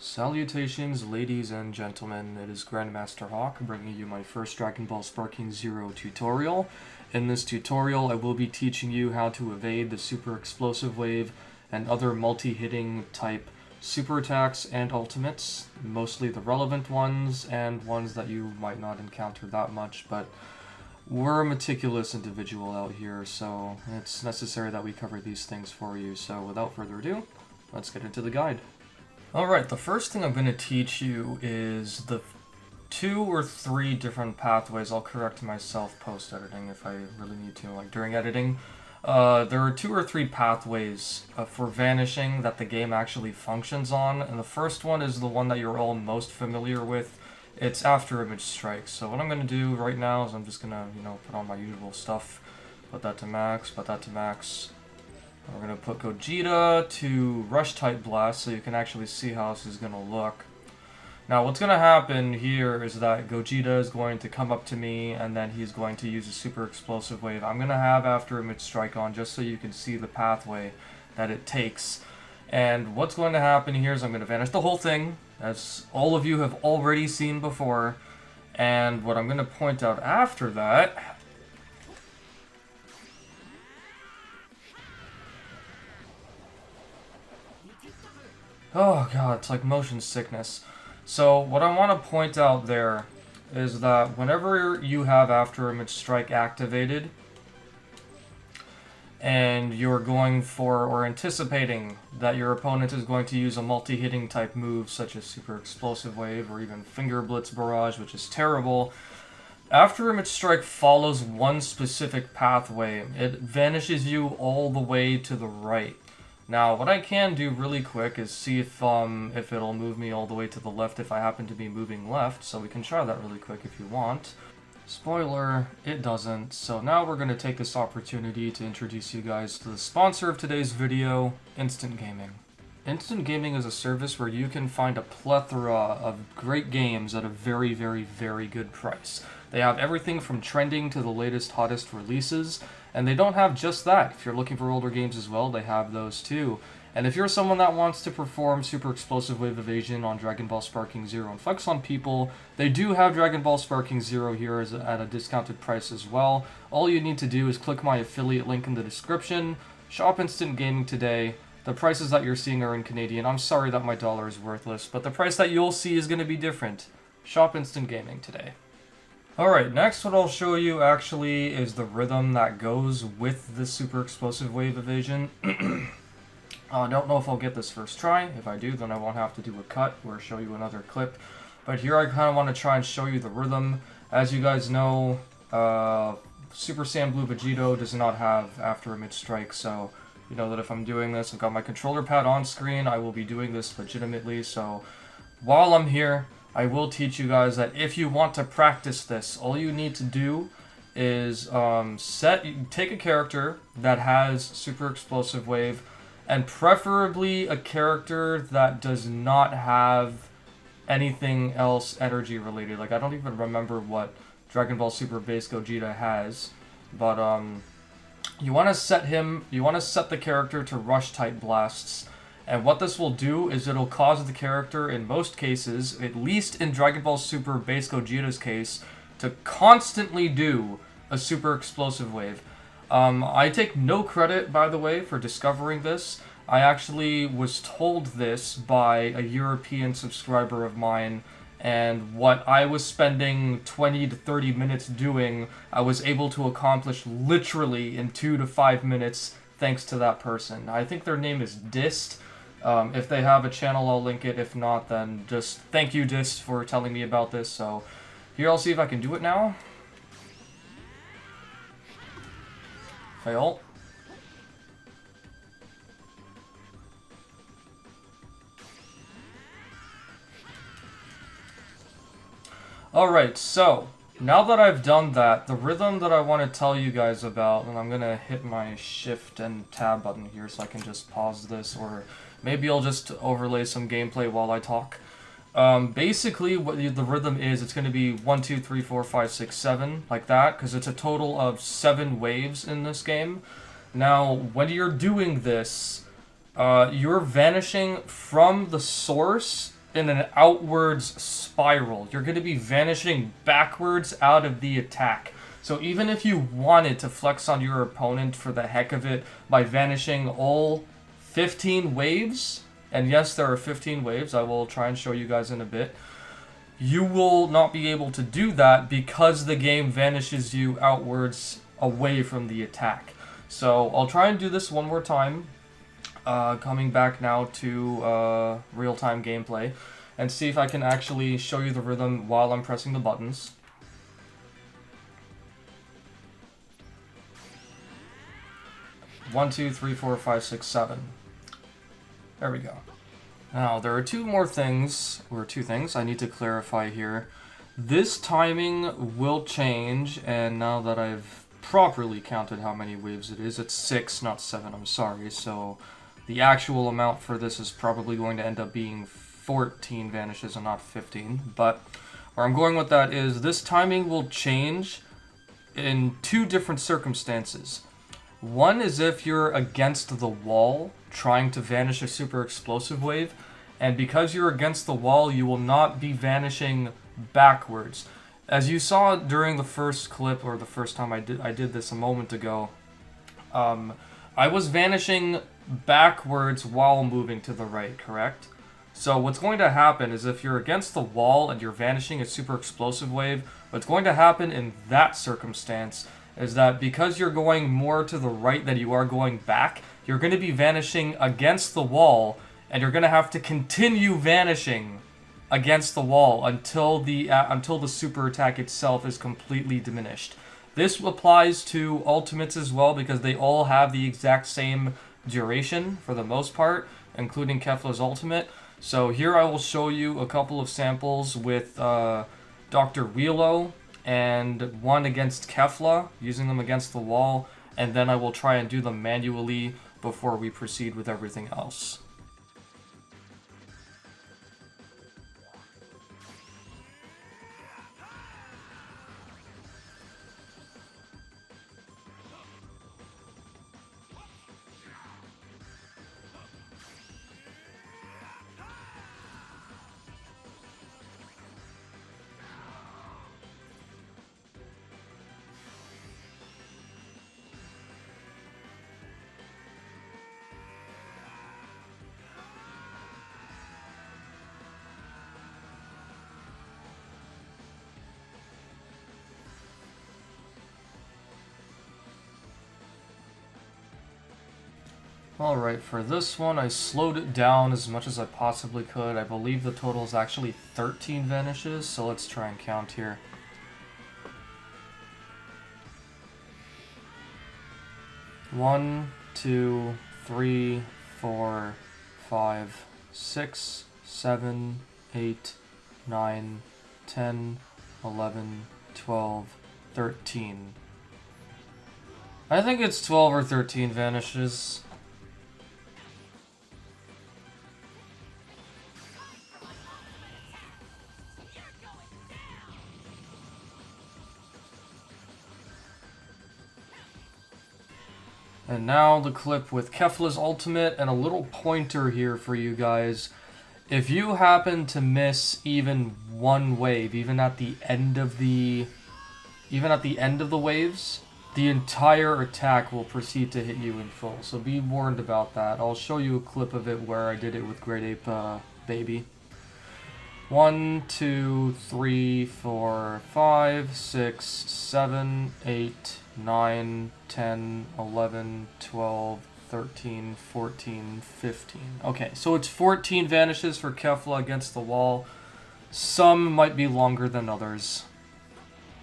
Salutations, ladies and gentlemen. It is Grandmaster Hawk bringing you my first Dragon Ball Sparking Zero tutorial. In this tutorial, I will be teaching you how to evade the Super Explosive Wave and other multi-hitting type super attacks and ultimates, mostly the relevant ones and ones that you might not encounter that much, but we're a meticulous individual out here, so it's necessary that we cover these things for you. So without further ado, let's get into the guide. Alright, the first thing I'm going to teach you is the 2 or 3 different pathways. I'll correct myself post-editing if I really need to, like during editing. There are 2 or 3 pathways for vanishing that the game actually functions on, and the first one is the one that you're all most familiar with. It's after image strike. So what I'm going to do right now is I'm just going to, put on my usual stuff. Put that to max, put that to max. We're going to put Gogeta to Rush type Blast so you can actually see how this is going to look. Now what's going to happen here is that Gogeta is going to come up to me and then he's going to use a Super Explosive Wave. I'm going to have After Image Strike on just so you can see the pathway that it takes. And what's going to happen here is I'm going to vanish the whole thing, as all of you have already seen before. And what I'm going to point out after that... Oh god, it's like motion sickness. So what I want to point out there is that whenever you have After Image Strike activated and you're going for or anticipating that your opponent is going to use a multi-hitting type move such as Super Explosive Wave or even Finger Blitz Barrage, which is terrible, After Image Strike follows one specific pathway. It vanishes you all the way to the right. Now, what I can do really quick is see if it'll move me all the way to the left if I happen to be moving left, so we can try that really quick if you want. Spoiler, it doesn't. So now we're going to take this opportunity to introduce you guys to the sponsor of today's video, Instant Gaming. Instant Gaming is a service where you can find a plethora of great games at a very, very, very good price. They have everything from trending to the latest, hottest releases, and they don't have just that. If you're looking for older games as well, they have those too. And if you're someone that wants to perform Super Explosive Wave Evasion on Dragon Ball Sparking Zero and flex on people, they do have Dragon Ball Sparking Zero here at a discounted price as well. All you need to do is click my affiliate link in the description, shop Instant Gaming today. The prices that you're seeing are in Canadian. I'm sorry that my dollar is worthless, but the price that you'll see is going to be different. Shop Instant Gaming today. Alright, next what I'll show you actually is the rhythm that goes with the Super Explosive Wave Evasion. I don't know if I'll get this first try. If I do, then I won't have to do a cut or show you another clip. But here I kind of want to try and show you the rhythm. As you guys know, Super Saiyan Blue Vegito does not have After Image Strike, so you know that if I'm doing this, I've got my controller pad on screen, I will be doing this legitimately. So while I'm here, I will teach you guys that if you want to practice this, all you need to do is take a character that has Super Explosive Wave, and preferably a character that does not have anything else energy related. Like, I don't even remember what Dragon Ball Super Base Gogeta has, but you want to set the character to Rush type blasts. And what this will do is it'll cause the character, in most cases, at least in Dragon Ball Super Base Gogeta's case, to constantly do a Super Explosive Wave. I take no credit, by the way, for discovering this. I actually was told this by a European subscriber of mine, and what I was spending 20 to 30 minutes doing, I was able to accomplish literally in 2 to 5 minutes thanks to that person. I think their name is Dist. If they have a channel, I'll link it. If not, then just thank you, Dist, for telling me about this. So here, I'll see if I can do it now. Fail. Alright, so now that I've done that, the rhythm that I want to tell you guys about, and I'm going to hit my shift and tab button here so I can just pause this, or maybe I'll just overlay some gameplay while I talk. Basically, what the rhythm is, it's going to be 1, 2, 3, 4, 5, 6, 7, like that, because it's a total of 7 waves in this game. Now, when you're doing this, you're vanishing from the source in an outwards spiral. You're going to be vanishing backwards out of the attack. So even if you wanted to flex on your opponent for the heck of it by vanishing all 15 waves, and yes, there are 15 waves, I will try and show you guys in a bit, you will not be able to do that because the game vanishes you outwards away from the attack. So I'll try and do this one more time, coming back now to real-time gameplay, and see if I can actually show you the rhythm while I'm pressing the buttons. One, two, three, four, five, six, seven. There we go. Now, there are two things I need to clarify here. This timing will change, and now that I've properly counted how many waves it is, it's 6, not 7, I'm sorry. So the actual amount for this is probably going to end up being 14 vanishes and not 15. But where I'm going with that is this timing will change in two different circumstances. One is if you're against the wall trying to vanish a super explosive wave, and because you're against the wall, you will not be vanishing backwards. As you saw during the first clip, or the first time I did this a moment ago, I was vanishing backwards while moving to the right, correct? So what's going to happen is if you're against the wall and you're vanishing a super explosive wave, what's going to happen in that circumstance is that because you're going more to the right than you are going back, you're going to be vanishing against the wall, and you're going to have to continue vanishing against the wall until the super attack itself is completely diminished. This applies to ultimates as well because they all have the exact same duration for the most part, including Kefla's ultimate. So here I will show you a couple of samples with Dr. Wheelo and one against Kefla, using them against the wall, and then I will try and do them manually before we proceed with everything else. Alright, for this one, I slowed it down as much as I possibly could. I believe the total is actually 13 vanishes, so let's try and count here. One, two, three, 4, 5, 6, 7, 8, 9, 10, 11, 12, 13. I think it's 12 or 13 vanishes. And now the clip with Kefla's ultimate, and a little pointer here for you guys. If you happen to miss even one wave, even at the end of the waves, the entire attack will proceed to hit you in full. So be warned about that. I'll show you a clip of it where I did it with Great Ape Baby. 1, 2, 3, 4, 5, 6, 7, 8, 9, 10, 11, 12, 13, 14, 15. Okay, so it's 14 vanishes for Kefla against the wall. Some might be longer than others.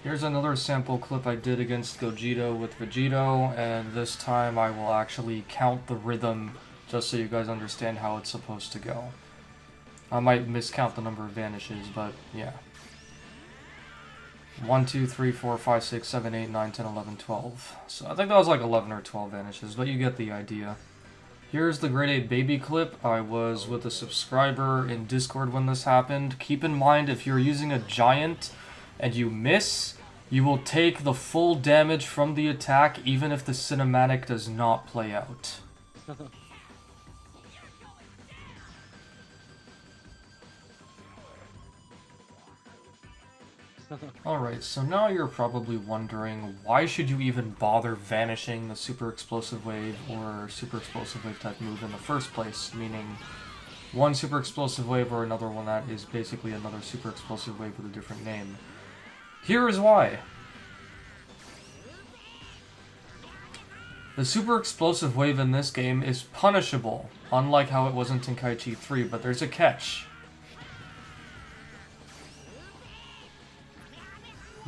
Here's another sample clip I did against Gogeta with Vegito, and this time I will actually count the rhythm just so you guys understand how it's supposed to go. I might miscount the number of vanishes, but yeah. 1, 2, 3, 4, 5, 6, 7, 8, 9, 10, 11, 12. So I think that was like 11 or 12 vanishes, but you get the idea. Here's the Great Ape Baby clip. I was with a subscriber in Discord when this happened. Keep in mind, if you're using a giant and you miss, you will take the full damage from the attack even if the cinematic does not play out. Alright, so now you're probably wondering, why should you even bother vanishing the super explosive wave or super explosive wave type move in the first place? Meaning, one super explosive wave or another one that is basically another super explosive wave with a different name. Here is why. The super explosive wave in this game is punishable, unlike how it was in Tenkaichi 3, but there's a catch.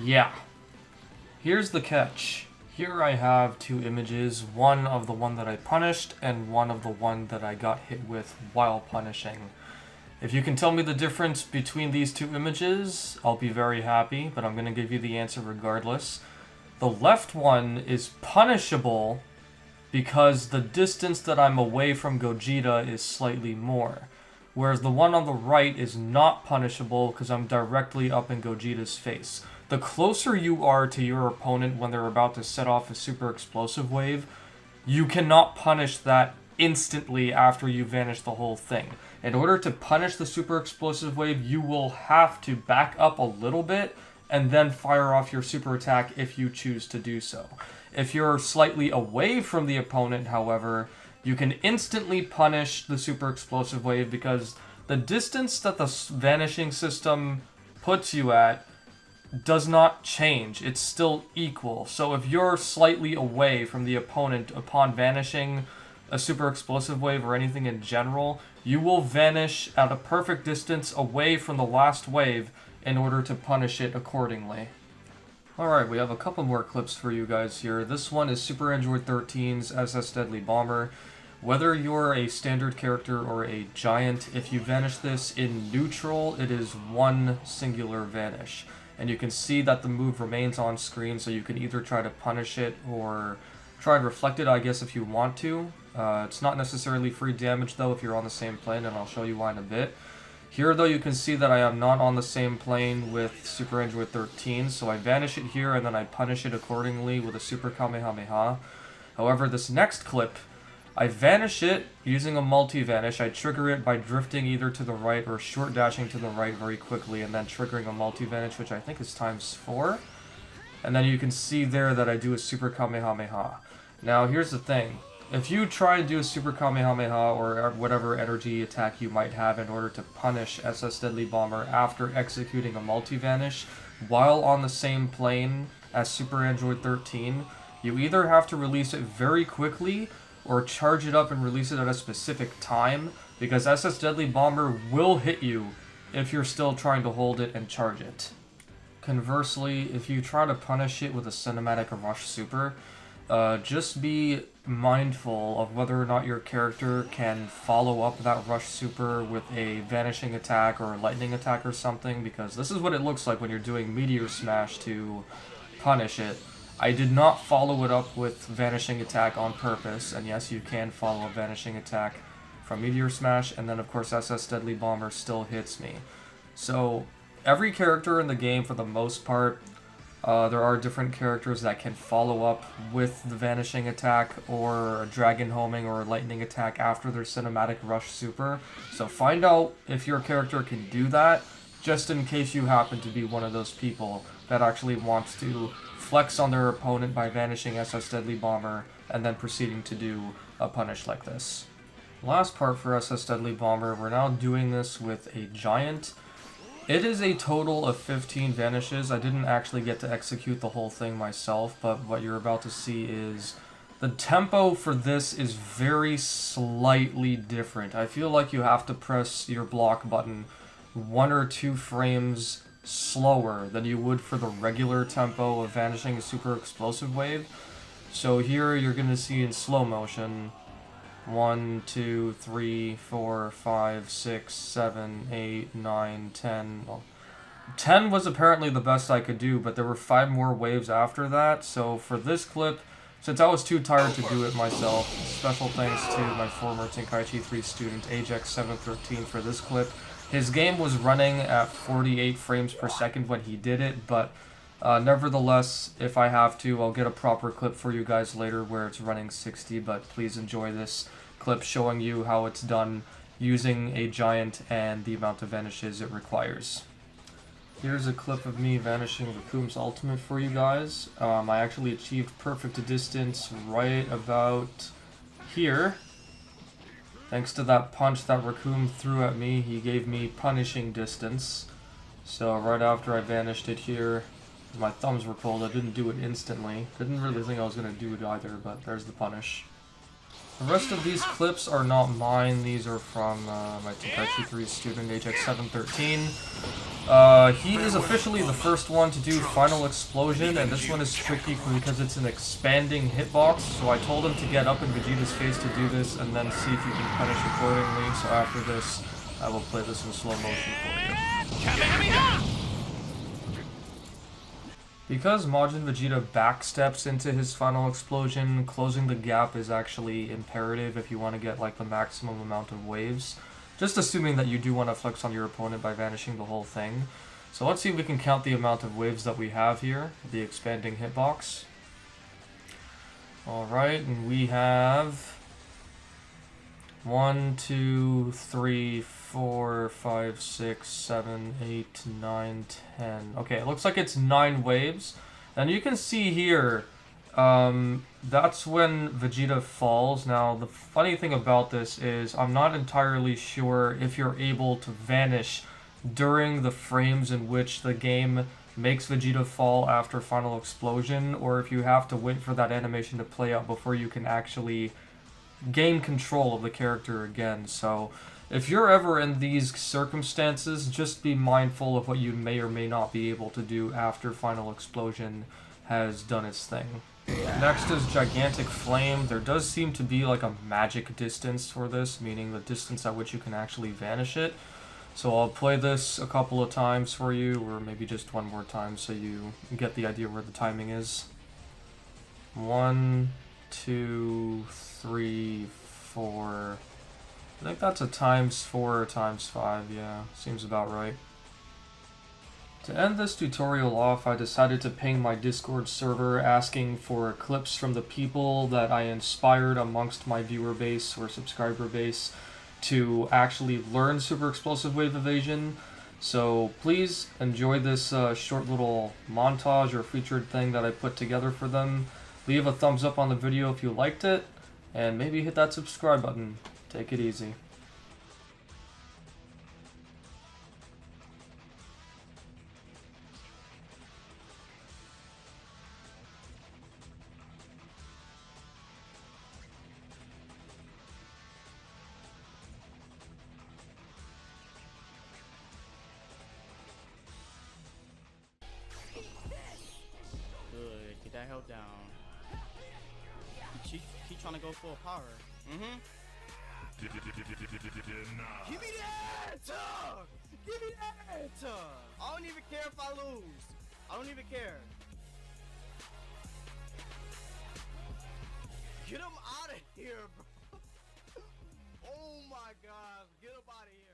Yeah. Here's the catch. Here I have two images, one of the one that I punished, and one of the one that I got hit with while punishing. If you can tell me the difference between these two images, I'll be very happy, but I'm going to give you the answer regardless. The left one is punishable because the distance that I'm away from Gogeta is slightly more, whereas the one on the right is not punishable because I'm directly up in Gogeta's face. The closer you are to your opponent when they're about to set off a super explosive wave, you cannot punish that instantly after you vanish the whole thing. In order to punish the super explosive wave, you will have to back up a little bit and then fire off your super attack if you choose to do so. If you're slightly away from the opponent, however, you can instantly punish the super explosive wave because the distance that the vanishing system puts you at does not change. It's still equal. So if you're slightly away from the opponent upon vanishing a super explosive wave or anything in general, you will vanish at a perfect distance away from the last wave in order to punish it accordingly. Alright, we have a couple more clips for you guys here. This one is Super Android 13's SS Deadly Bomber. Whether you're a standard character or a giant, if you vanish this in neutral, it is one singular vanish. And you can see that the move remains on screen, so you can either try to punish it or try and reflect it, I guess, if you want to. It's not necessarily free damage, though, if you're on the same plane, and I'll show you why in a bit. Here, though, you can see that I am not on the same plane with Super Android 13, so I vanish it here, and then I punish it accordingly with a Super Kamehameha. However, this next clip, I vanish it using a multi-vanish. I trigger it by drifting either to the right or short dashing to the right very quickly and then triggering a multi-vanish, which I think is ×4. And then you can see there that I do a Super Kamehameha. Now, here's the thing. If you try and do a Super Kamehameha or whatever energy attack you might have in order to punish SS Deadly Bomber after executing a multi-vanish while on the same plane as Super Android 13, you either have to release it very quickly or charge it up and release it at a specific time, because SS Deadly Bomber will hit you if you're still trying to hold it and charge it. Conversely, if you try to punish it with a Cinematic Rush Super, just be mindful of whether or not your character can follow up that Rush Super with a Vanishing attack or a Lightning attack or something, because this is what it looks like when you're doing Meteor Smash to punish it. I did not follow it up with Vanishing Attack on purpose, and yes, you can follow a Vanishing Attack from Meteor Smash, and then of course SS Deadly Bomber still hits me. So, every character in the game, for the most part, there are different characters that can follow up with the Vanishing Attack, or a Dragon Homing, or a Lightning Attack after their Cinematic Rush Super. So find out if your character can do that, just in case you happen to be one of those people that actually wants to flex on their opponent by vanishing SS Deadly Bomber and then proceeding to do a punish like this. Last part for SS Deadly Bomber, we're now doing this with a giant. It is a total of 15 vanishes. I didn't actually get to execute the whole thing myself, but what you're about to see is the tempo for this is very slightly different. I feel like you have to press your block button 1 or 2 frames slower than you would for the regular tempo of vanishing a super explosive wave. So here you're going to see in slow motion 1, 2, 3, 4, 5, 6, 7, 8, 9, 10. Well, 10 was apparently the best I could do, but there were 5 more waves after that. So for this clip, since I was too tired to do it myself, special thanks to my former Tenkaichi 3 student, Ajax713, for this clip. His game was running at 48 frames per second when he did it, but nevertheless, if I have to, I'll get a proper clip for you guys later where it's running 60, but please enjoy this clip showing you how it's done using a giant and the amount of vanishes it requires. Here's a clip of me vanishing Raccoon's ultimate for you guys. I actually achieved perfect distance right about here. Thanks to that punch that Raccoon threw at me, he gave me punishing distance. So right after I vanished it here, my thumbs were cold. I didn't do it instantly. Didn't really think I was going to do it either, but there's the punish. The rest of these clips are not mine. These are from my Tenkaichi 3 student, HX713. He is officially the first one to do Final Explosion, and this one is tricky because it's an expanding hitbox, so I told him to get up in Vegeta's face to do this, and then see if you can punish accordingly. So after this, I will play this in slow motion for you. Because Majin Vegeta backsteps into his Final Explosion, closing the gap is actually imperative if you want to get like the maximum amount of waves. Just assuming that you do want to flex on your opponent by vanishing the whole thing. So let's see if we can count the amount of waves that we have here, the expanding hitbox. Alright, and we have 1, 2, 3, 4, 5, 6, 7, 8, 9, 10. Okay, it looks like it's 9 waves. And you can see here, that's when Vegeta falls. Now, the funny thing about this is I'm not entirely sure if you're able to vanish during the frames in which the game makes Vegeta fall after Final Explosion, or if you have to wait for that animation to play out before you can actually gain control of the character again. So if you're ever in these circumstances, just be mindful of what you may or may not be able to do after Final Explosion has done its thing. Next is Gigantic Flame. There does seem to be like a magic distance for this, meaning the distance at which you can actually vanish it. So I'll play this a couple of times for you, or maybe just one more time so you get the idea where the timing is. 1, 2, 3, 4. I think that's a ×4 or ×5, yeah, seems about right. To end this tutorial off, I decided to ping my Discord server asking for clips from the people that I inspired amongst my viewer base or subscriber base to actually learn Super Explosive Wave Evasion. So please enjoy this short little montage or featured thing that I put together for them. Leave a thumbs up on the video if you liked it, and maybe hit that subscribe button. Take it easy. Good, get that health down. Keep trying to go full power. Give me that! Give me that! I don't even care if I lose. I don't even care. Get him out of here, bro. Oh my God, get him out of here.